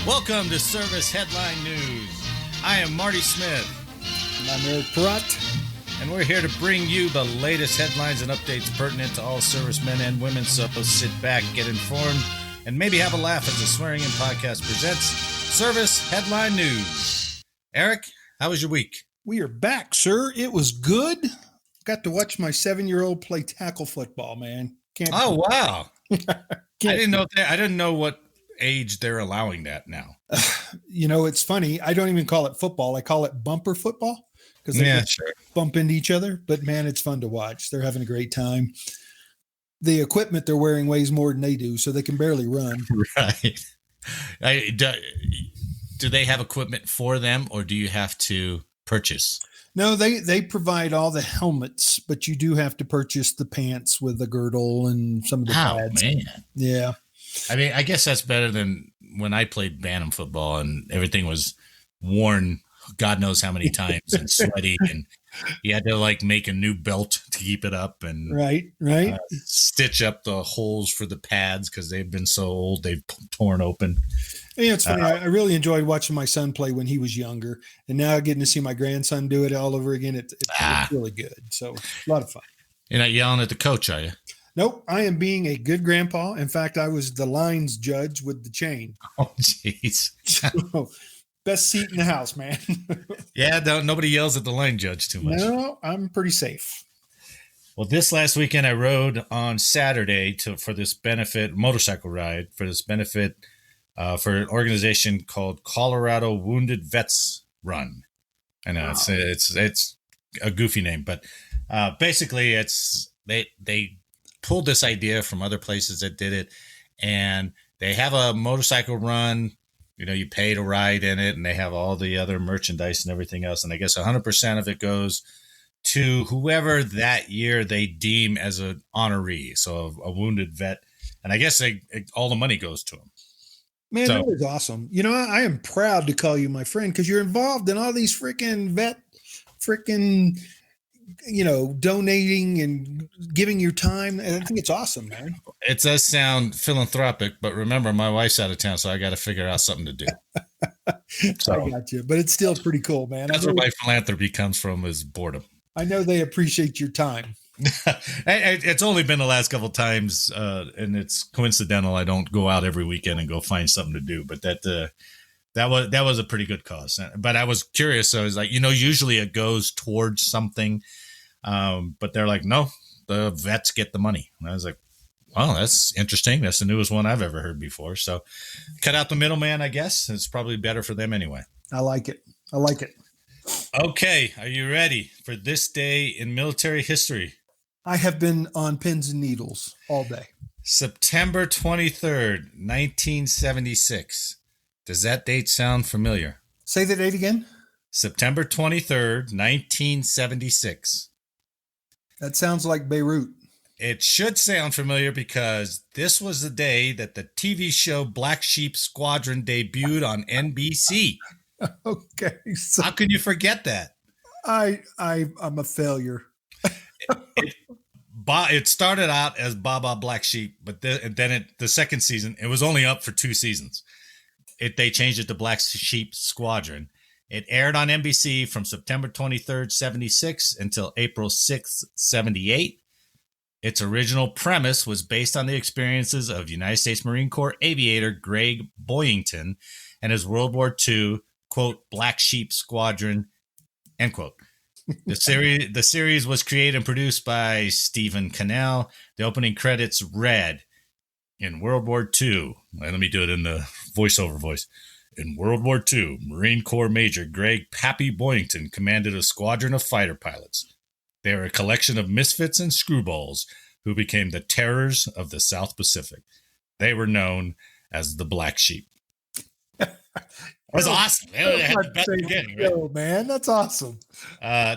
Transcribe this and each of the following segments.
Welcome to Service Headline News. I am Marty Smith. And I'm Eric Perrott. And we're here to bring you the latest headlines and updates pertinent to all servicemen and women. So sit back, get informed, and maybe have a laugh as the Swearing In Podcast presents Service Headline News. Eric, how was your week? We are back, sir. It was good. Got to watch my 7-year-old play tackle football, man. Wow. I didn't know what age they're allowing that now. It's funny. I don't even call it football. I call it bumper football because they bump into each other. But, man, it's fun to watch. They're having a great time. The equipment they're wearing weighs more than they do, so they can barely run. Right. Do they have equipment for them, or do you have to purchase? No, they provide all the helmets, but you do have to purchase the pants with the girdle and some of the pads. Oh, man. Yeah. I mean, I guess that's better than when I played Bantam football and everything was worn God knows how many times and sweaty, and you had to make a new belt to keep it up and right. Stitch up the holes for the pads because they've been so old they've torn open. Yeah, it's funny. I really enjoyed watching my son play when he was younger, and now getting to see my grandson do it all over again. It's really good. So a lot of fun. You're not yelling at the coach, are you? Nope, I am being a good grandpa. In fact, I was the lines judge with the chain. Oh, jeez. So, best seat in the house, man. Yeah, nobody yells at the line judge too much. No, I'm pretty safe. Well, this last weekend I rode on Saturday for this benefit motorcycle ride for an organization called Colorado Wounded Vets Run. I know it's a goofy name, but basically it's they pulled this idea from other places that did it, and they have a motorcycle run. You pay to ride in it, and they have all the other merchandise and everything else. And I guess 100% of it goes to whoever that year they deem as an honoree, so a wounded vet. And I guess all the money goes to them. Man, that was awesome. I am proud to call you my friend because you're involved in all these freaking donating and giving your time. And I think it's awesome, man. It does sound philanthropic, but remember, my wife's out of town, so I got to figure out something to do. So, I got you, but it's still pretty cool, man. That's where my philanthropy comes from, is boredom. I know they appreciate your time. It's only been the last couple of times, and it's coincidental. I don't go out every weekend and go find something to do, but that was a pretty good cause. But I was curious. So I was like, usually it goes towards something, but they're like, no, the vets get the money. And I was like, wow, that's interesting. That's the newest one I've ever heard before. So cut out the middleman, I guess. It's probably better for them anyway. I like it. Okay. Are you ready for this day in military history? I have been on pins and needles all day. September 23rd, 1976. Does that date sound familiar? Say the date again. September 23rd, 1976. That sounds like Beirut. It should sound familiar because this was the day that the TV show Black Sheep Squadron debuted on NBC. Okay. So how can you forget that? I'm a failure. It started out as Baba Black Sheep, but then the second season, it was only up for 2 seasons. They changed it to Black Sheep Squadron. It aired on NBC from September 23rd, 76 until April 6th, 78. Its original premise was based on the experiences of United States Marine Corps aviator Greg Boyington and his World War II, quote, Black Sheep Squadron, end quote. The series was created and produced by Stephen Cannell. The opening credits read, in World War II, let me do it in the voiceover voice. In World War II, Marine Corps Major Greg Pappy Boyington commanded a squadron of fighter pilots. They were a collection of misfits and screwballs who became the terrors of the South Pacific. They were known as the Black Sheep. It was awesome. It had the best beginning, right? Oh, man, that's awesome.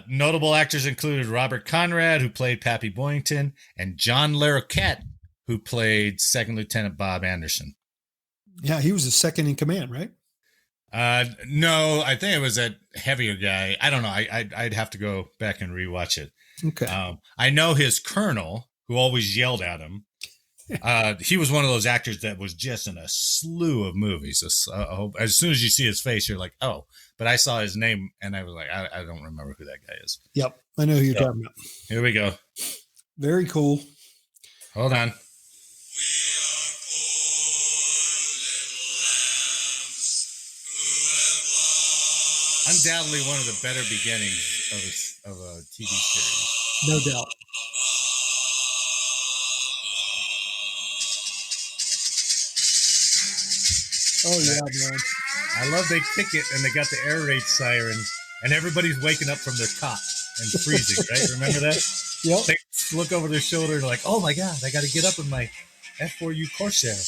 Notable actors included Robert Conrad, who played Pappy Boyington, and John Larroquette, who played Second Lieutenant Bob Anderson. Yeah, he was the second in command, right? No, I think it was that heavier guy. I don't know. I'd have to go back and rewatch it. Okay. I know his colonel, who always yelled at him. He was one of those actors that was just in a slew of movies. As soon as you see his face, you're like, oh. But I saw his name, and I was like, I don't remember who that guy is. Yep, I know who you're talking about. Here we go. Very cool. Hold on. Undoubtedly one of the better beginnings of a TV series. No doubt. Oh, yeah, man. I love they kick it, and they got the air raid siren, and everybody's waking up from their cot and freezing, right? Remember that? Yep. They look over their shoulder and like, oh, my God, I got to get up in my F4U Corsair. It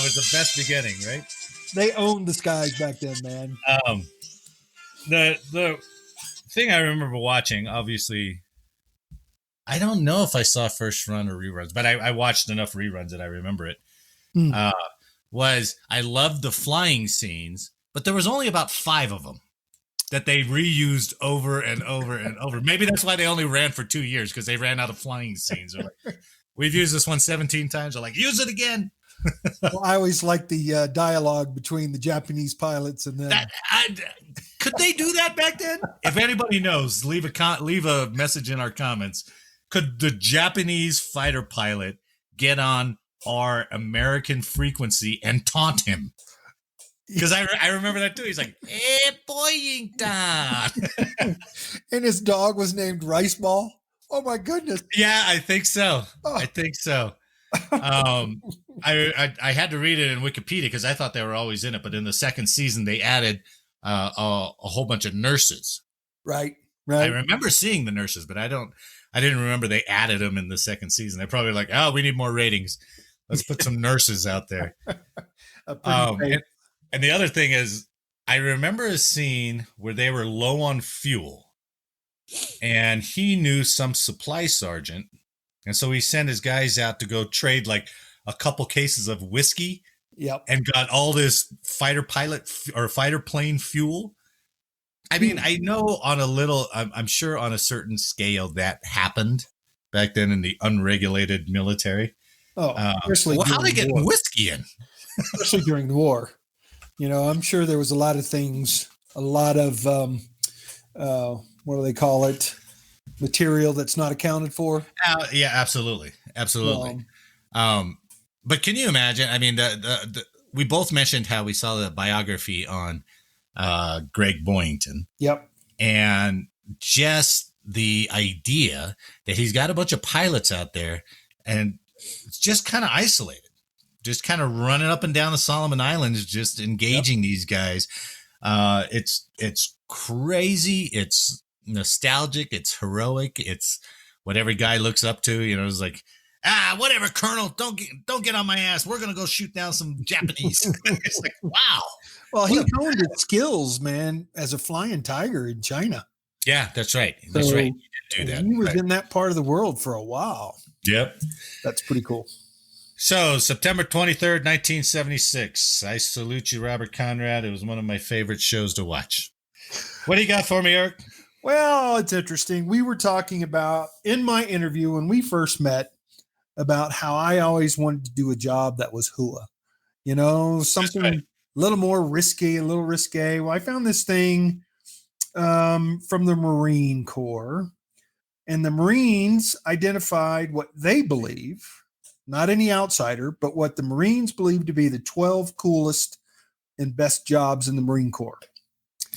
was the best beginning, right? They owned the skies back then, man. The thing I remember watching, obviously, I don't know if I saw first run or reruns, but I watched enough reruns that I remember it. Was I loved the flying scenes, but there was only about 5 of them that they reused over and over and over. Maybe that's why they only ran for 2 years, because they ran out of flying scenes. They're like, we've used this one 17 times. They're like, use it again. Well, I always like the dialogue between the Japanese pilots and them. Could they do that back then? If anybody knows, leave a message in our comments. Could the Japanese fighter pilot get on our American frequency and taunt him? Because I remember that too. He's like, "Hey, Boyington," and his dog was named Rice Ball. Oh my goodness! Yeah, I think so. Oh. I think so. I had to read it in Wikipedia because I thought they were always in it, but in the second season they added a whole bunch of nurses. Right. I remember seeing the nurses, but I didn't remember they added them in the second season. They're probably like, oh, we need more ratings. Let's put some nurses out there. And the other thing is, I remember a scene where they were low on fuel, and he knew some supply sergeant, and so he sent his guys out to go trade like a couple cases of whiskey. Yep. And got all this fighter plane fuel. I mean, I know I'm sure on a certain scale that happened back then in the unregulated military. Oh, especially how they get whiskey in? Especially during the war. You know, I'm sure there was a lot of things, a lot of, what do they call it? Material that's not accounted for. Yeah, absolutely. But can you imagine? I mean, we both mentioned how we saw the biography on Greg Boyington. Yep. And just the idea that he's got a bunch of pilots out there and it's just kind of isolated, just kind of running up and down the Solomon Islands, just engaging these guys. It's crazy. It's nostalgic. It's heroic. It's what every guy looks up to. You know, it's like, whatever, Colonel, don't get on my ass. We're going to go shoot down some Japanese. It's like, wow. Well, he honed his skills, man, as a flying tiger in China. Yeah, that's right. That's right. He did do that. He was in that part of the world for a while. Yep. That's pretty cool. So, September 23rd, 1976. I salute you, Robert Conrad. It was one of my favorite shows to watch. What do you got for me, Eric? Well, it's interesting. We were talking about, in my interview when we first met, about how I always wanted to do a job that was hula. You know, something a little more risky, a little risque. Well, I found this thing from the Marine Corps. And the Marines identified what they believe, not any outsider, but what the Marines believe to be the 12 coolest and best jobs in the Marine Corps.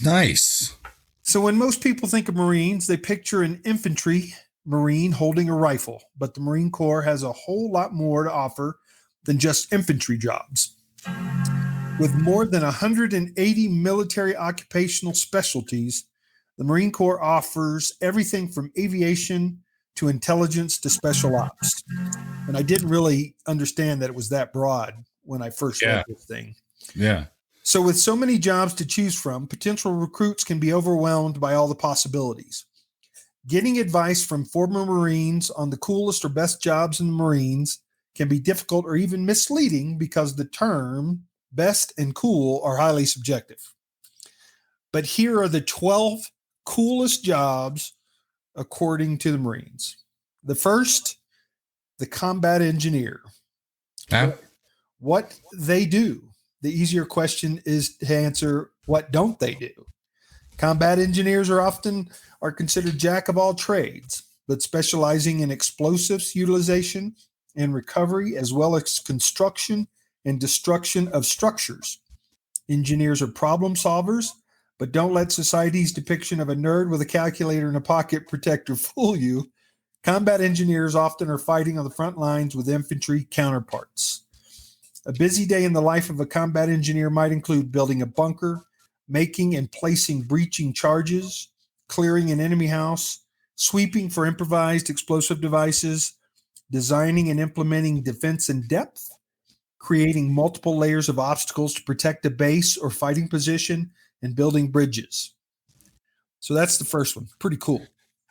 Nice. So when most people think of Marines, they picture an infantry Marine holding a rifle, but the Marine Corps has a whole lot more to offer than just infantry jobs. With more than 180 military occupational specialties, the Marine Corps offers everything from aviation to intelligence to special ops. And I didn't really understand that it was that broad when I first read this thing. Yeah. So with so many jobs to choose from, potential recruits can be overwhelmed by all the possibilities. Getting advice from former Marines on the coolest or best jobs in the Marines can be difficult or even misleading because the term best and cool are highly subjective. But here are the 12 coolest jobs according to the Marines. The first the combat engineer. Huh? What they do. The easier question is to answer, what don't they do? Combat engineers are considered jack of all trades, but specializing in explosives utilization and recovery, as well as construction and destruction of structures. Engineers are problem solvers, but don't let society's depiction of a nerd with a calculator and a pocket protector fool you. Combat engineers often are fighting on the front lines with infantry counterparts. A busy day in the life of a combat engineer might include building a bunker, making and placing breaching charges, clearing an enemy house, sweeping for improvised explosive devices, designing and implementing defense in depth, creating multiple layers of obstacles to protect a base or fighting position, and building bridges. So that's the first one. Pretty cool.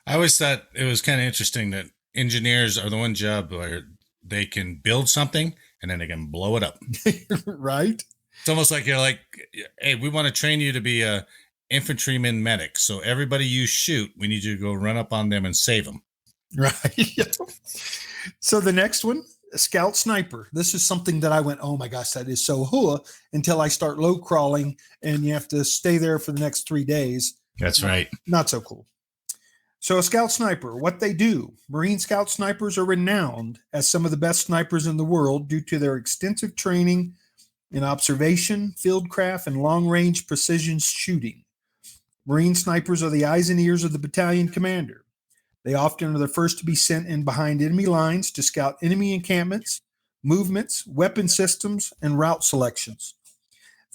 I always thought it was kind of interesting that engineers are the one job where they can build something and then they can blow it up. Right? It's almost like you're like, hey, we want to train you to be a infantryman medic. So everybody you shoot, we need you to go run up on them and save them. Right. So the next one, a scout sniper. This is something that I went, oh my gosh, that is so hooah, until I start low crawling and you have to stay there for the next 3 days. That's right. Not so cool. So a scout sniper, what they do. Marine scout snipers are renowned as some of the best snipers in the world due to their extensive training in observation, fieldcraft, and long-range precision shooting. Marine snipers are the eyes and ears of the battalion commander. They often are the first to be sent in behind enemy lines to scout enemy encampments, movements, weapon systems, and route selections.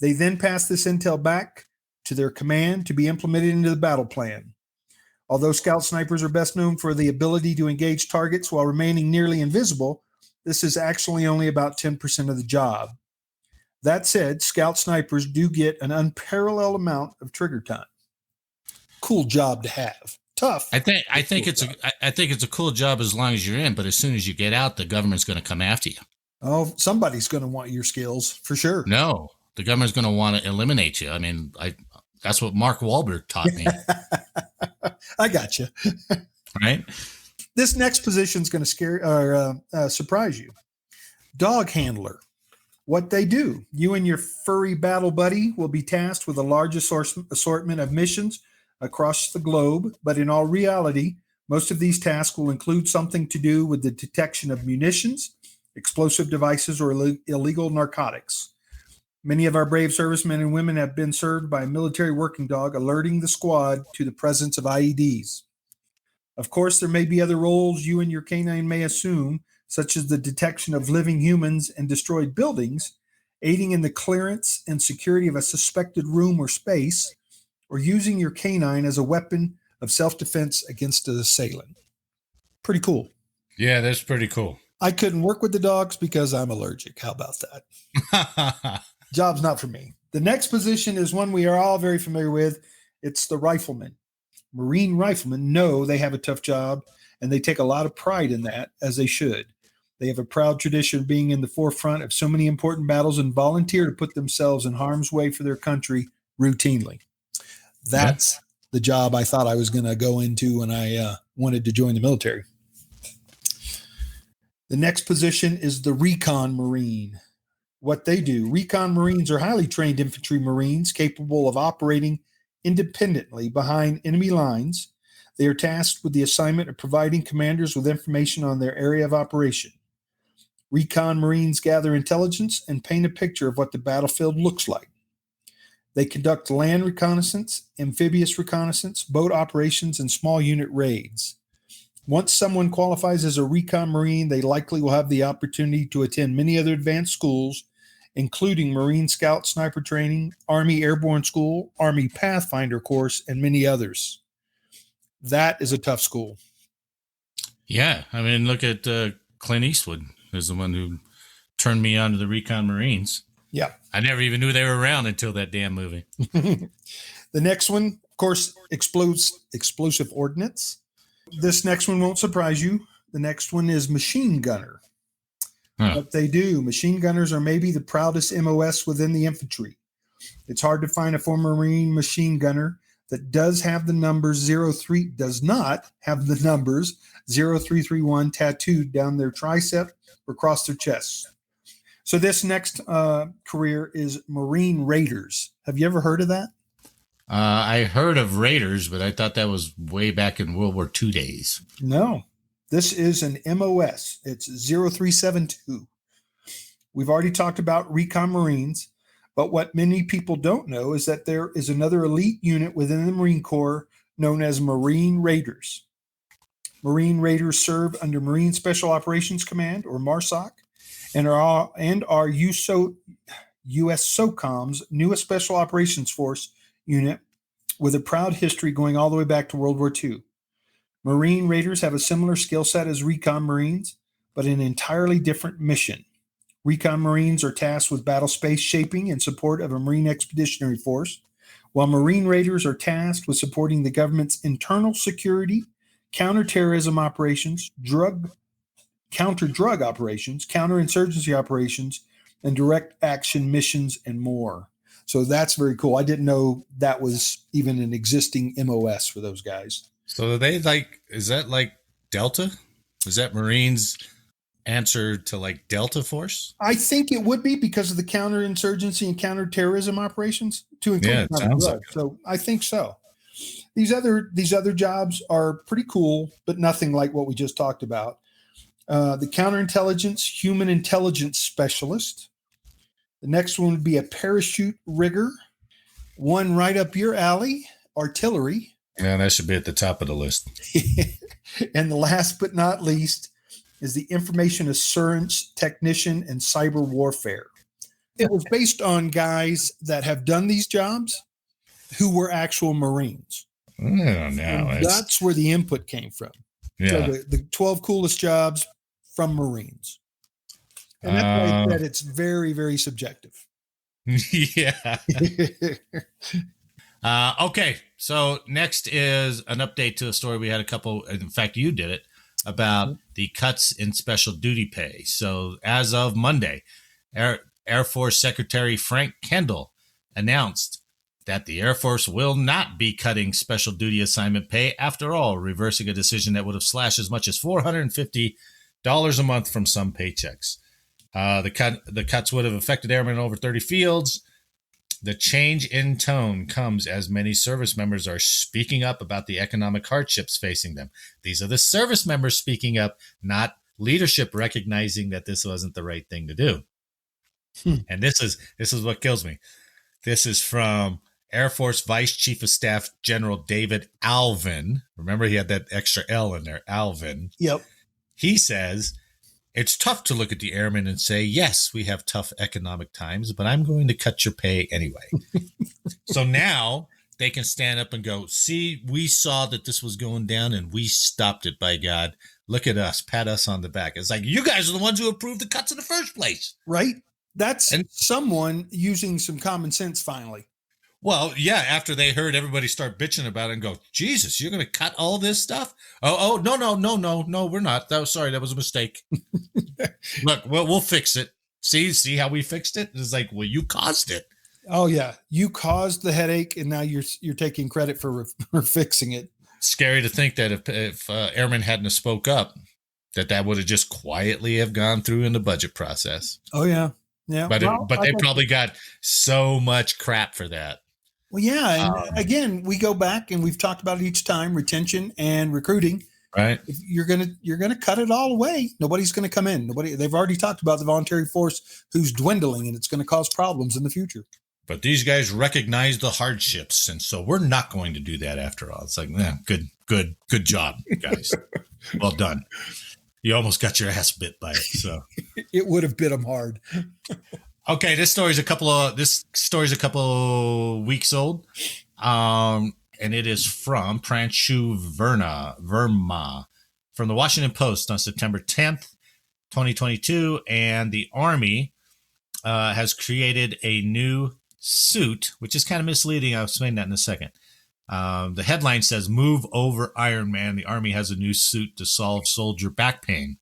They then pass this intel back to their command to be implemented into the battle plan. Although scout snipers are best known for the ability to engage targets while remaining nearly invisible, this is actually only about 10% of the job. That said, scout snipers do get an unparalleled amount of trigger time. Cool job to have. Tough. I think it's a cool job as long as you're in, but as soon as you get out, the government's going to come after you. Oh, somebody's going to want your skills for sure. No, the government's going to want to eliminate you. I mean, that's what Mark Wahlberg taught me. I got you. Right. This next position is going to surprise you. Dog handler. What they do. You and your furry battle buddy will be tasked with a large assortment of missions across the globe, but in all reality, most of these tasks will include something to do with the detection of munitions, explosive devices, or illegal narcotics. Many of our brave servicemen and women have been served by a military working dog alerting the squad to the presence of IEDs. Of course, there may be other roles you and your canine may assume, such as the detection of living humans and destroyed buildings, aiding in the clearance and security of a suspected room or space, or using your canine as a weapon of self-defense against an assailant. Pretty cool. Yeah, that's pretty cool. I couldn't work with the dogs because I'm allergic. How about that? Job's not for me. The next position is one we are all very familiar with. It's the rifleman. Marine riflemen know they have a tough job, and they take a lot of pride in that, as they should. They have a proud tradition of being in the forefront of so many important battles and volunteer to put themselves in harm's way for their country routinely. That's the job I thought I was going to go into when I wanted to join the military. The next position is the recon Marine. What they do. Recon Marines are highly trained infantry Marines capable of operating independently behind enemy lines. They are tasked with the assignment of providing commanders with information on their area of operation. Recon Marines gather intelligence and paint a picture of what the battlefield looks like. They conduct land reconnaissance, amphibious reconnaissance, boat operations, and small unit raids. Once someone qualifies as a recon Marine, they likely will have the opportunity to attend many other advanced schools, including Marine Scout Sniper Training, Army Airborne School, Army Pathfinder course, and many others. That is a tough school. Yeah. I mean, look at Clint Eastwood is the one who turned me on to the Recon Marines. Yeah. I never even knew they were around until that damn movie. The next one, of course, explosive ordnance. This next one won't surprise you. The next one is machine gunner. What they do. Machine gunners are maybe the proudest MOS within the infantry. It's hard to find a former Marine machine gunner that does have the numbers 03, does not have the numbers 0331 tattooed down their tricep or across their chest. So this next career is Marine Raiders. Have you ever heard of that? I heard of Raiders, but I thought that was way back in World War II days. No, this is an MOS. It's 0372. We've already talked about Recon Marines, but what many people don't know is that there is another elite unit within the Marine Corps known as Marine Raiders. Marine Raiders serve under Marine Special Operations Command, or MARSOC, and are U.S. SOCOM's newest Special Operations Force unit with a proud history going all the way back to World War II. Marine Raiders have a similar skill set as Recon Marines, but an entirely different mission. Recon Marines are tasked with battle space shaping in support of a Marine Expeditionary Force, while Marine Raiders are tasked with supporting the government's internal security, counterterrorism operations, counter-drug operations, counterinsurgency operations, and direct action missions, and more. So that's very cool. I didn't know that was even an existing MOS for those guys. So are they is that like Delta? Is that Marines answer to like Delta Force? I think it would be because of the counterinsurgency and counterterrorism operations to include like so I think so. These other jobs are pretty cool, but nothing like what we just talked about. The counterintelligence, human intelligence specialist. The next one would be a parachute rigger. One right up your alley, artillery. Yeah, that should be at the top of the list. And the last but not least is the information assurance technician and cyber warfare. It was based on guys that have done these jobs who were actual Marines. That's where the input came from. Yeah. So the 12 coolest jobs from Marines. And that's why I said it's very, very subjective. Yeah. Okay. So next is an update to a story we had in fact, you did it, about the cuts in special duty pay. So as of Monday, Air Force Secretary Frank Kendall announced that the Air Force will not be cutting special duty assignment pay after all, reversing a decision that would have slashed as much as $450 a month from some paychecks. The cuts would have affected airmen in over 30 fields. The change in tone comes as many service members are speaking up about the economic hardships facing them. These are the service members speaking up, not leadership recognizing that this wasn't the right thing to do. And this is what kills me. This is from Air Force Vice Chief of Staff General David Alvin. Remember, he had that extra L in there, Alvin. Yep. He says, it's tough to look at the airmen and say, yes, we have tough economic times, but I'm going to cut your pay anyway. So now they can stand up and go, see, we saw that this was going down and we stopped it, by God. Look at us, pat us on the back. It's like, you guys are the ones who approved the cuts in the first place. Right? That's someone using some common sense finally. Well, yeah, after they heard everybody start bitching about it and go, Jesus, you're going to cut all this stuff? Oh, no, we're not. Sorry, that was a mistake. Look, we'll fix it. See how we fixed it? It's like, well, you caused it. Oh, yeah. You caused the headache, and now you're taking credit for fixing it. Scary to think that if airmen hadn't have spoke up, that would have just quietly have gone through in the budget process. Oh, yeah. Yeah. But they probably got so much crap for that. Well, yeah. And again, we go back and we've talked about it each time, retention and recruiting. Right. If you're gonna cut it all away. Nobody's gonna come in. They've already talked about the voluntary force who's dwindling, and it's going to cause problems in the future. But these guys recognize the hardships, and so we're not going to do that after all. It's like, good job, guys. Well done. You almost got your ass bit by it. So it would have bit them hard. Okay, this story's a couple weeks old, and it is from Pranchu Verma from the Washington Post on September 10th, 2022, and the Army has created a new suit, which is kind of misleading. I'll explain that in a second. The headline says, "Move over Iron Man. The Army has a new suit to solve soldier back pain."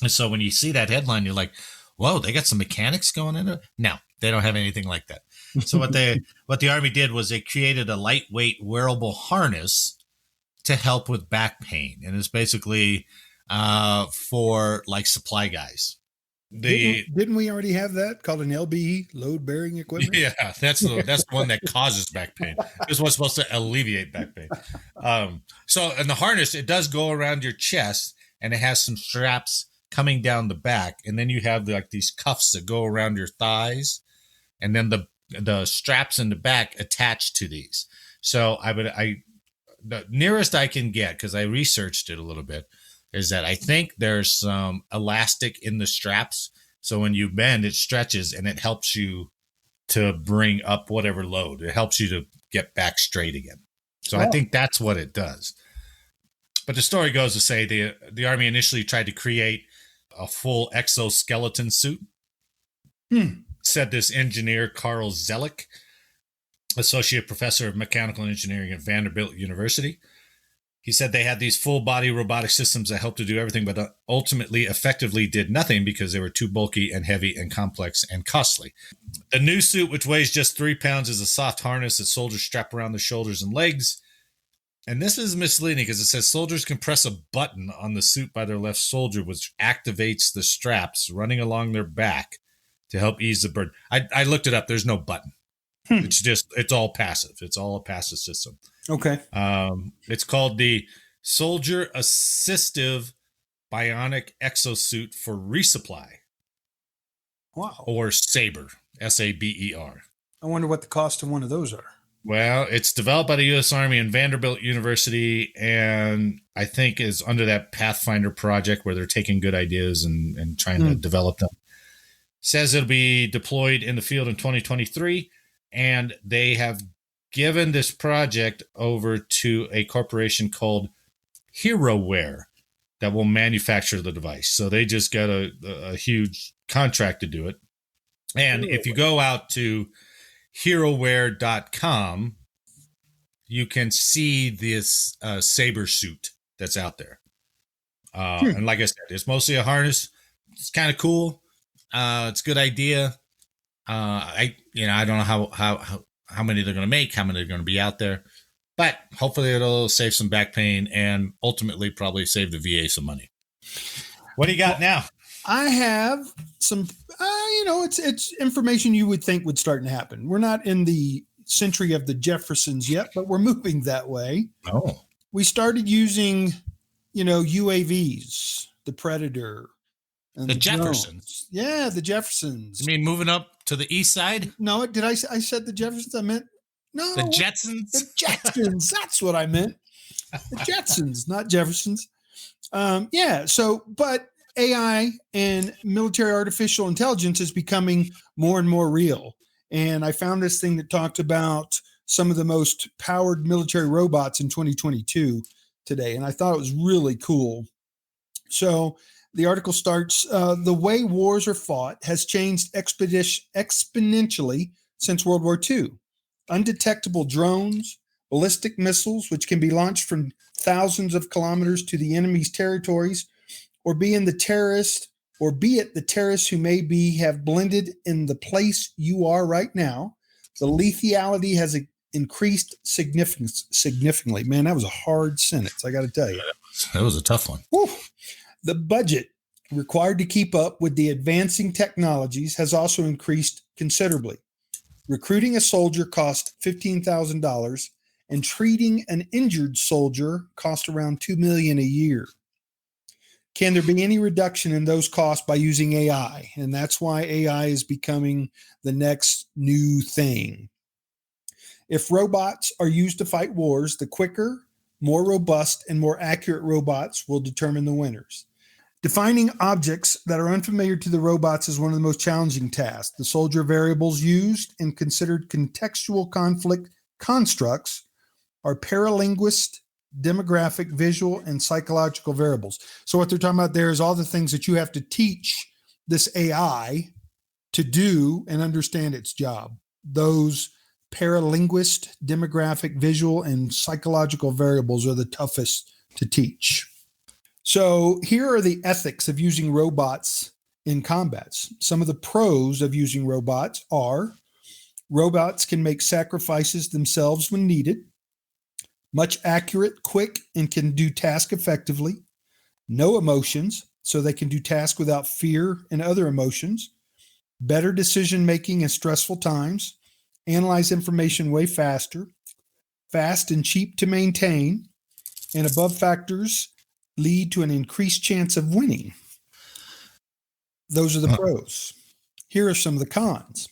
And so when you see that headline, you're like, whoa, they got some mechanics going into it? No, they don't have anything like that. So what the Army did was they created a lightweight wearable harness to help with back pain, and it's basically for like supply guys. Didn't we already have that called an LBE, load bearing equipment? Yeah, that's the one that causes back pain. This one's supposed to alleviate back pain. So in the harness, it does go around your chest, and it has some straps coming down the back, and then you have like these cuffs that go around your thighs, and then the straps in the back attached to these. So the nearest I can get, because I researched it a little bit, is that I think there's some elastic in the straps. So when you bend, it stretches and it helps you to bring up whatever load. It helps you to get back straight again. So I think that's what it does. But the story goes to say the Army initially tried to create a full exoskeleton suit. Said this engineer, Carl Zellick, associate professor of mechanical engineering at Vanderbilt University. He said they had these full-body robotic systems that helped to do everything, but ultimately effectively did nothing because they were too bulky and heavy and complex and costly. The new suit, which weighs just 3 pounds, is a soft harness that soldiers strap around their shoulders and legs. And this is misleading because it says soldiers can press a button on the suit by their left shoulder, which activates the straps running along their back to help ease the burden. I looked it up. There's no button. It's all passive. It's all a passive system. Okay. It's called the Soldier Assistive Bionic Exosuit for Resupply. Wow. Or SABER, SABER. I wonder what the cost of one of those are. Well, it's developed by the U.S. Army and Vanderbilt University, and I think is under that Pathfinder project where they're taking good ideas and trying to develop them. Says it'll be deployed in the field in 2023, and they have given this project over to a corporation called HeroWare that will manufacture the device. So they just got a huge contract to do it. And if you go out to HeroWare.com, you can see this Saber suit that's out there. And like I said, it's mostly a harness. It's kind of cool. It's a good idea. I don't know how many they're going to make, how many are going to be out there, but hopefully it'll save some back pain and ultimately probably save the VA some money. What do you got now? I have some, it's information you would think would start to happen. We're not in the century of the Jeffersons yet, but we're moving that way. Oh, we started using, UAVs, the Predator. And the Jeffersons. Yeah, the Jeffersons. You mean moving up to the east side? No, did I said the Jeffersons? I meant no. The Jetsons? The Jetsons. That's what I meant. The Jetsons, not Jeffersons. But AI and military artificial intelligence is becoming more and more real. And I found this thing that talked about some of the most powered military robots in 2022 today. And I thought it was really cool. So the article starts, the way wars are fought has changed exponentially since World War II. Undetectable drones, ballistic missiles, which can be launched from thousands of kilometers to the enemy's territories, or be it the terrorists who have blended in the place you are right now. The lethality has increased significantly. Man, that was a hard sentence, I got to tell you. That was a tough one. Whew. The budget required to keep up with the advancing technologies has also increased considerably. Recruiting a soldier cost $15,000, and treating an injured soldier cost around $2 million a year. Can there be any reduction in those costs by using AI? And that's why AI is becoming the next new thing. If robots are used to fight wars, the quicker, more robust, and more accurate robots will determine the winners. Defining objects that are unfamiliar to the robots is one of the most challenging tasks. The soldier variables used and considered contextual conflict constructs are paralinguist, demographic, visual, and psychological variables. So what they're talking about there is all the things that you have to teach this AI to do and understand its job. Those paralinguist, demographic, visual, and psychological variables are the toughest to teach. So here are the ethics of using robots in combats. Some of the pros of using robots are Robots can make sacrifices themselves when needed. Much accurate, quick, and can do tasks effectively. No emotions, so they can do tasks without fear and other emotions. Better decision making in stressful times. Analyze information way faster. Fast and cheap to maintain. And above factors lead to an increased chance of winning. Those are the pros. Here are some of the cons.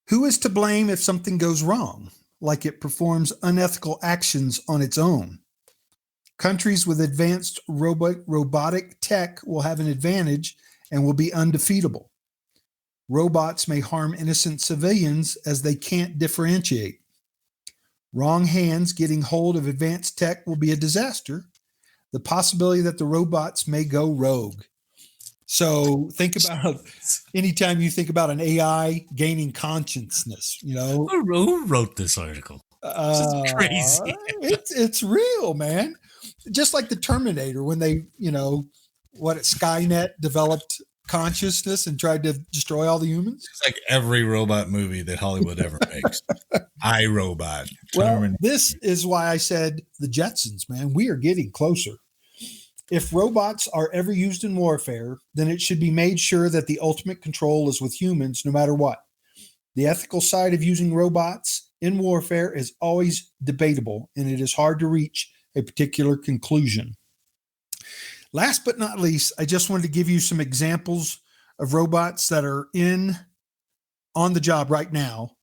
Who is to blame if something goes wrong, like it performs unethical actions on its own? Countries with advanced robotic tech will have an advantage and will be undefeatable. Robots may harm innocent civilians as they can't differentiate. Wrong hands getting hold of advanced tech will be a disaster. The possibility that the robots may go rogue. So think about anytime you think about an AI gaining consciousness, Who wrote this article? This is crazy. It's real, man. Just like the Terminator, when they, Skynet developed consciousness and tried to destroy all the humans. It's like every robot movie that Hollywood ever makes. iRobot. Well, this is why I said the Jetsons, man. We are getting closer. If robots are ever used in warfare, then it should be made sure that the ultimate control is with humans no matter what. The ethical side of using robots in warfare is always debatable, and it is hard to reach a particular conclusion. Last but not least, I just wanted to give you some examples of robots that are on the job right now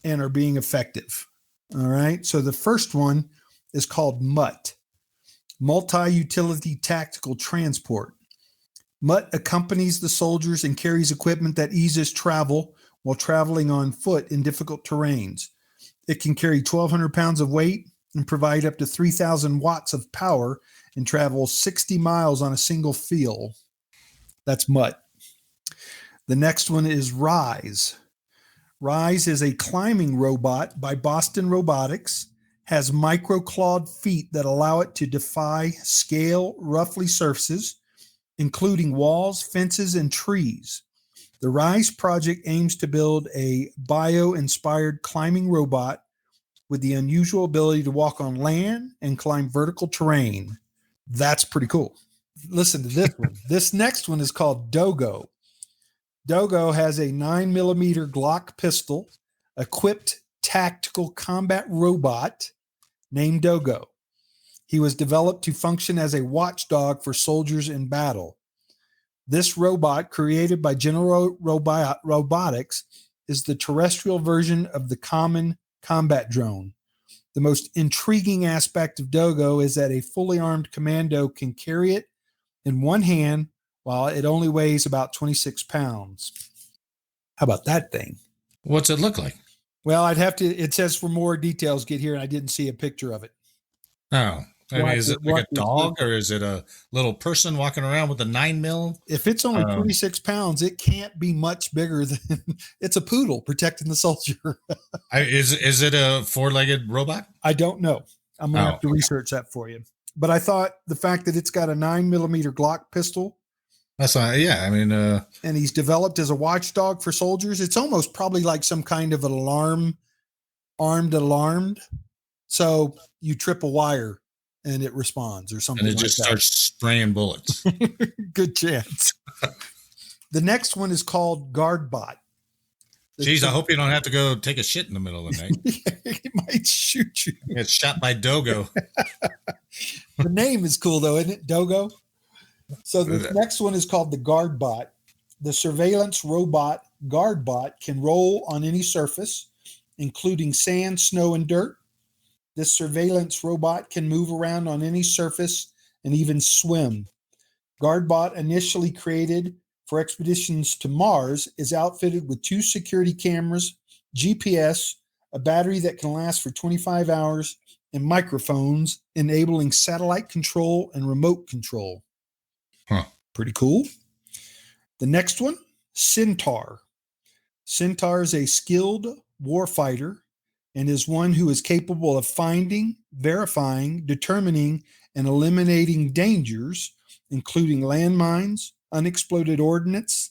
and are being effective. All right. So the first one is called MUT, Multi-Utility Tactical Transport. MUT accompanies the soldiers and carries equipment that eases travel while traveling on foot in difficult terrains. It can carry 1,200 pounds of weight and provide up to 3,000 watts of power and travel 60 miles on a single field. That's MUT. The next one is RISE. RISE is a climbing robot by Boston Robotics, has micro-clawed feet that allow it to defy scale, roughly surfaces, including walls, fences, and trees. The RISE project aims to build a bio-inspired climbing robot with the unusual ability to walk on land and climb vertical terrain. That's pretty cool. Listen to this one. This next one is called Dogo. Dogo has a 9mm Glock pistol, equipped tactical combat robot named Dogo. He was developed to function as a watchdog for soldiers in battle. This robot, created by General Robotics, is the terrestrial version of the common combat drone. The most intriguing aspect of Dogo is that a fully armed commando can carry it in one hand while it only weighs about 26 pounds. How about that thing? What's it look like? Well, it says for more details, get here, and I didn't see a picture of it. Oh, is it like a dog or is it a little person walking around with a 9mm? If it's only 26 pounds, it can't be much bigger than it's a poodle protecting the soldier. Is it a four-legged robot? I don't know. I'm going to have to research that for you. But I thought the fact that it's got a 9mm Glock pistol. That's not, yeah. I mean, and he's developed as a watchdog for soldiers. It's almost probably like some kind of an alarmed. So you trip a wire and it responds or something. And it just starts spraying bullets. Good chance. The next one is called GuardBot. Jeez, I hope you don't have to go take a shit in the middle of the night. It might shoot you. It's shot by Dogo. The name is cool, though, isn't it? Dogo. So the next one is called the GuardBot. The surveillance robot GuardBot can roll on any surface, including sand, snow, and dirt. This surveillance robot can move around on any surface and even swim. GuardBot, initially created for expeditions to Mars, is outfitted with 2 security cameras, GPS, a battery that can last for 25 hours, and microphones, enabling satellite control and remote control. Huh. Pretty cool. The next one, Centaur. Centaur is a skilled warfighter and is one who is capable of finding, verifying, determining, and eliminating dangers, including landmines, unexploded ordnance,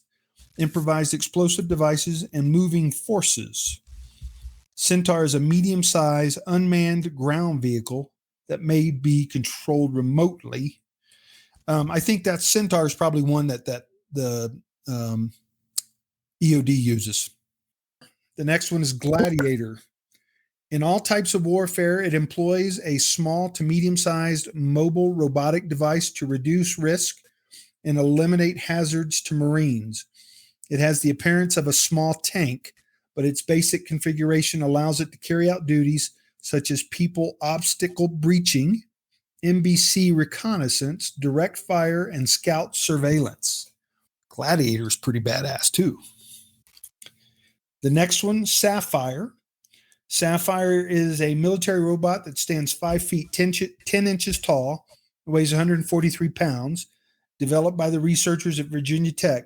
improvised explosive devices, and moving forces. Centaur is a medium-sized unmanned ground vehicle that may be controlled remotely. I think that Centaur is probably one that the EOD uses. The next one is Gladiator. In all types of warfare, it employs a small to medium-sized mobile robotic device to reduce risk and eliminate hazards to Marines. It has the appearance of a small tank, but its basic configuration allows it to carry out duties such as people obstacle breaching, NBC reconnaissance, direct fire, and scout surveillance. Gladiator is pretty badass too. The next one, Sapphire. Sapphire is a military robot that stands 5 feet 10 inches tall, weighs 143 pounds, developed by the researchers at Virginia Tech.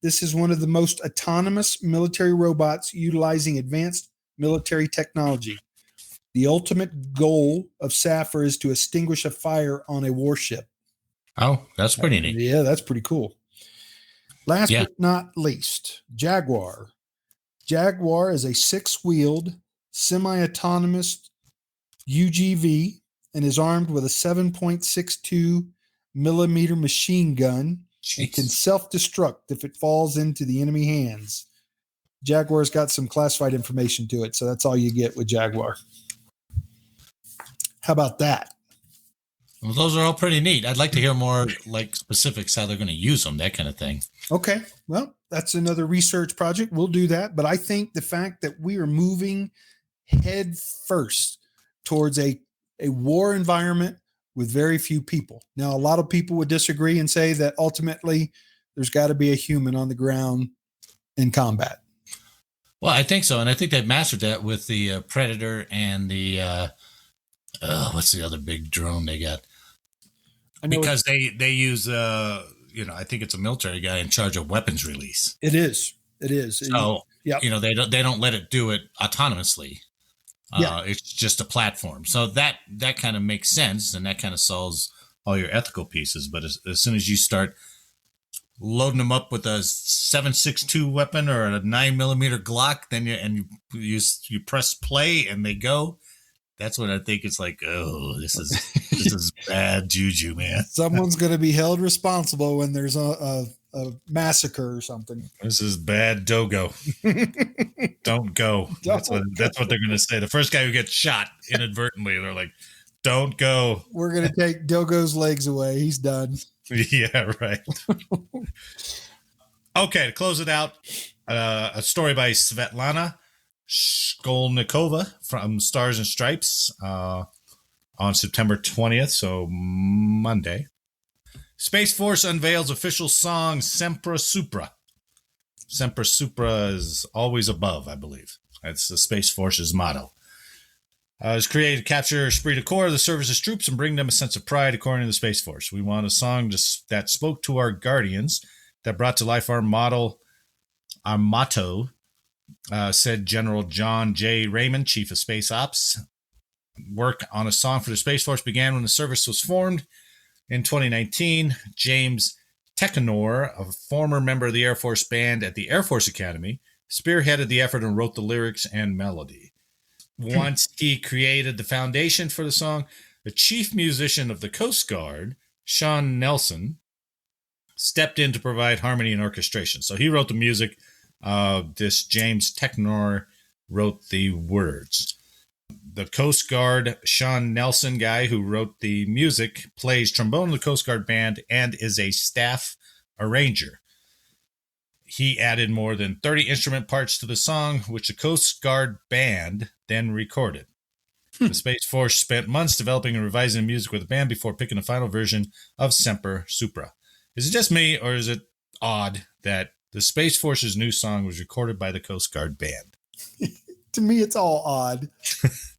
This is one of the most autonomous military robots utilizing advanced military technology. The ultimate goal of Sapphire is to extinguish a fire on a warship. Oh, that's pretty neat. Yeah, that's pretty cool. Last but not least, Jaguar. Jaguar is a 6-wheeled, semi-autonomous UGV and is armed with a 7.62 millimeter machine gun. Jeez. And can self-destruct if it falls into the enemy hands. Jaguar's got some classified information to it, so that's all you get with Jaguar. How about that? Well, those are all pretty neat. I'd like to hear more like specifics, how they're going to use them, that kind of thing. Okay. Well, that's another research project. We'll do that. But I think the fact that we are moving head first towards a war environment with very few people. Now, a lot of people would disagree and say that ultimately there's got to be a human on the ground in combat. Well, I think so. And I think they've mastered that with the Predator and the, what's the other big drone they got? Because they use, I think it's a military guy in charge of weapons release. It is. So, yep. They don't let it do it autonomously. It's just a platform. So that kind of makes sense, and that kind of solves all your ethical pieces. But as soon as you start loading them up with a 7.62 weapon or a 9 millimeter Glock, then you press play and they go. That's when I think it's like, oh, this is bad juju, man. Someone's going to be held responsible when there's a massacre or something. This is bad Dogo. Don't go. That's what they're going to say. The first guy who gets shot inadvertently, they're like, don't go. We're going to take Dogo's legs away. He's done. Yeah, right. Okay, to close it out, a story by Svetlana Shkolnikova from Stars and Stripes on September 20th, so Monday. Space Force unveils official song Sempre Supra. Sempre Supra is always above, I believe. That's the Space Force's motto. It was created to capture esprit de corps of the service's troops and bring them a sense of pride, according to the Space Force. We want a song that spoke to our guardians, that brought to life our motto, said General John J. Raymond, Chief of Space Ops. Work on a song for the Space Force began when the service was formed. In 2019, James Tekenor, a former member of the Air Force Band at the Air Force Academy, spearheaded the effort and wrote the lyrics and melody. Once he created the foundation for the song, the chief musician of the Coast Guard, Sean Nelson, stepped in to provide harmony and orchestration. So he wrote the music. This James Tekenor wrote the words. The Coast Guard Sean Nelson guy who wrote the music plays trombone in the Coast Guard band and is a staff arranger. He added more than 30 instrument parts to the song, which the Coast Guard band then recorded. The Space Force spent months developing and revising the music with the band before picking the final version of Semper Supra. Is it just me, or is it odd that the Space Force's new song was recorded by the Coast Guard band? To me, it's all odd.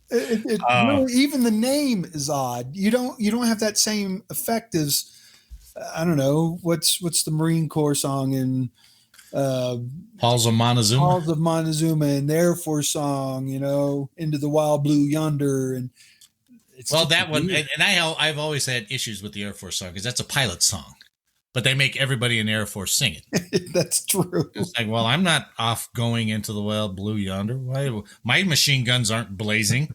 Really, even the name is odd. You don't have that same effect as I don't know what's the Marine Corps song in Halls of Montezuma. Halls of Montezuma and the Air Force song, Into the Wild Blue Yonder, and that one. And I've always had issues with the Air Force song because that's a pilot song. but they make everybody in the Air Force sing it. That's true. It's like, well, I'm not off going into the wild blue yonder. Why? My machine guns aren't blazing.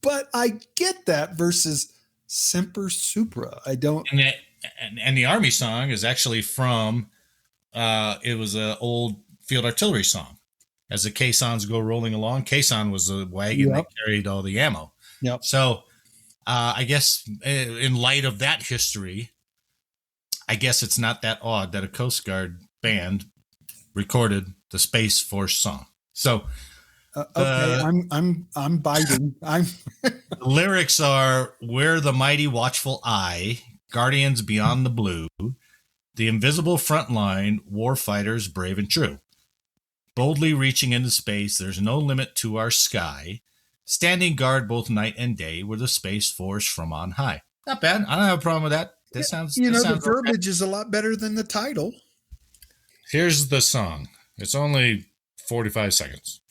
But I get that versus Semper Supra. I don't. And the Army song is actually from, it was an old field artillery song. As the caissons go rolling along, caisson was a wagon that carried all the ammo. Yep. So I guess in light of that history, I guess it's not that odd that a Coast Guard band recorded the Space Force song. So okay, I'm biting. The lyrics are, "We're the mighty watchful eye, guardians beyond the blue, the invisible front line, war fighters brave and true. Boldly reaching into space, there's no limit to our sky. Standing guard both night and day, we're the Space Force from on high." Not bad. I don't have a problem with that. This sounds. The verbiage is a lot better than the title. Here's the song. It's only 45 seconds.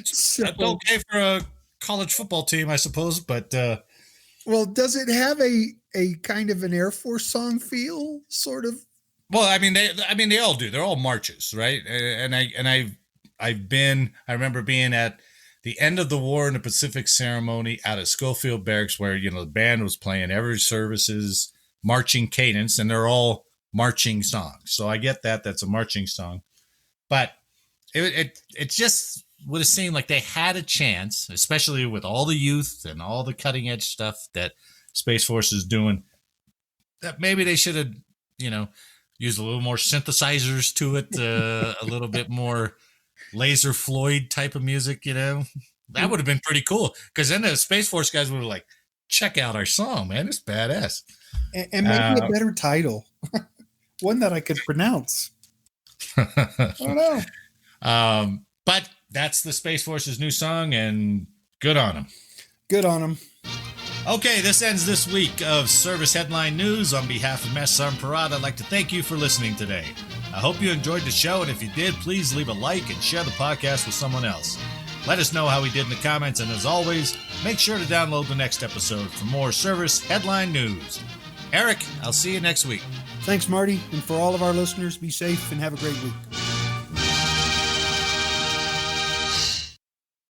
So, that's okay for a college football team, I suppose, but well, does it have a kind of an Air Force song feel, sort of? Well, I mean they all do. They're all marches, right? And I remember being at the end of the war in the Pacific ceremony out at Schofield Barracks, where the band was playing every service's marching cadence, and they're all marching songs. So I get that that's a marching song, but it just would have seemed like they had a chance, especially with all the youth and all the cutting edge stuff that Space Force is doing, that maybe they should have, used a little more synthesizers to it, a little bit more Laser Floyd type of music, that would have been pretty cool. Because then the Space Force guys would have like, check out our song, man. It's badass. And maybe a better title. One that I could pronounce. I don't know. But that's the Space Force's new song, and good on them. Good on them. Okay, this ends this week of Service Headline News. On behalf of Mess Sergeant Parada, I'd like to thank you for listening today. I hope you enjoyed the show, and if you did, please leave a like and share the podcast with someone else. Let us know how we did in the comments, and as always, make sure to download the next episode for more Service Headline News. Eric, I'll see you next week. Thanks, Marty, and for all of our listeners, be safe and have a great week.